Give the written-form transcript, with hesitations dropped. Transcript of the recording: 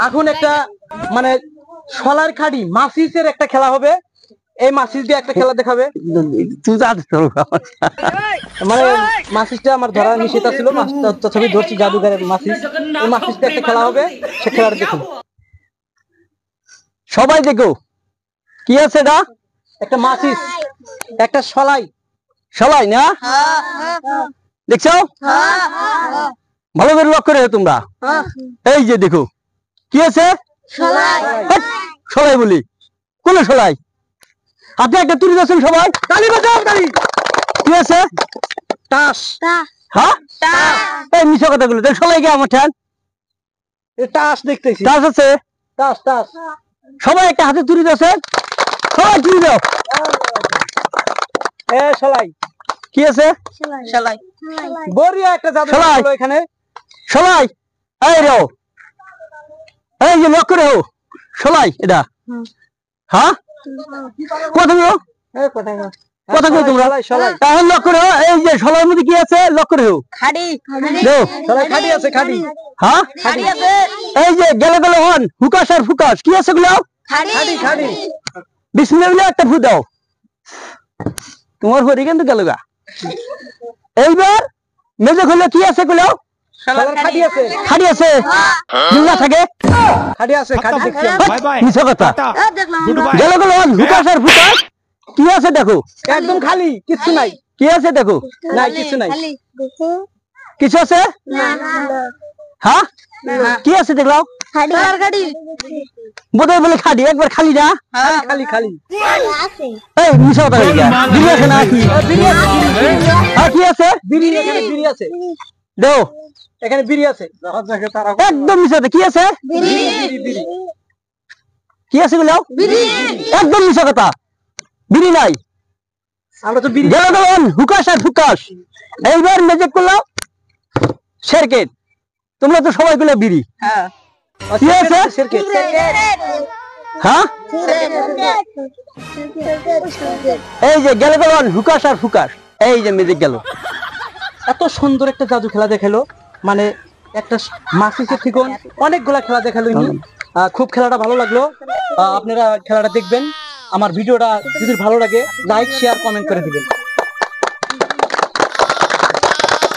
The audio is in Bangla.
এখন একটা মানে শলার খাড়ি মাসিসের একটা খেলা হবে। এই মাসিস দিয়ে একটা খেলা দেখাবে। মানে মাসিসটা আমার ধরা নিষেধ ছিল, তথাপি ধরছি জাদুঘরের মাসিস। এই মাসিসটা একটা খেলা হবে, সে খেলাটা দেখুন। সবাই দেখো কি আছে এটা? একটা মাসিস, একটা শলাই। সবাই না দেখছো? ভালো করে লক্ষ্য রেখো তোমরা। এই যে দেখো কি আছে? সলাই বলি কোন সলাই? আপনি একটা তুলে দিয়েছেন সবাই। তালি বাজাও তালি। কি আছে? তাস। হ্যাঁ এই মিশা কথাগুলো সবাই কে আমার ঠেল তাস দেখতেছি। তাস আছে? তাস তাস। সবাই একটা হাতে তুলে দিয়েছেন, সবাই তুলে দাও। এ শলাই কি আছে? বড়িয়া একটা জাদু হলো এখানে। সবাই এই রেও, এই যে লক্ষ্য রেও সবাই এটা। হ্যাঁ কথা বলো, কথা বলো তোমরা। তাহলে লক্ষ্য রেও, এই যে সবার মধ্যে কি আছে লক্ষ্য রেও। খাড়ি আছে খাড়ি। হ্যাঁ এই যে গেলে গেলে হন হুকাস আর ফুকাস কি আছে গুলো? খাড়ি খাড়ি। বিসমিল্লাহ একটা ফু দাও। তোমার হরি কিন্তু গেল গা। এইবার মেজে খুলে কি আছে গুলো? খাড়ি আছে। খাড়ি আছে না থাকে? খাড়ি আছে খাড়ি দেখছি। মিছা কথা। গেল গেলে হন হুকাস আর ফুকাস কি আছে দেখো? একদম খালি, কিছু নাই। কি আছে দেখো? নাই কিছু নাই। কিছু আছে? হ্যাঁ কি আছে দেখলাম? বোধহয় বলে খালি, একবার খালি না? খালি খালি। এই মিছা কথা বলি না। বিড়ি আছে না কি? হ্যাঁ কি আছে? বিড়ি, এখানে বিড়ি আছে। দেও এখানে বিড়ি আছে। একদম মিছা কথা। কি আছে? কি আছে গুলো? একদম মিছা কথা। বিড়ি নাই। আমরা তো বিড়ি। গেল গেল হুকাস আর ফুকাস। এইবার মেজেক করলাম শেরকেট। তোমরা তো সবাই গুলো বিড়ি। কি আছে? হ্যাঁ এই যে গেল গেল হুকাস আর ফুকাস। এই যে মেজেক গেল। এত সুন্দর একটা জাদু খেলা দেখালো, মানে একটা মাসিসের থেকে অনেকগুলা খেলা দেখালো। খুব খেলাটা ভালো লাগলো। আপনারা খেলাটা দেখবেন। আমার ভিডিওটা যদি ভালো লাগে লাইক শেয়ার কমেন্ট করে দিবেন।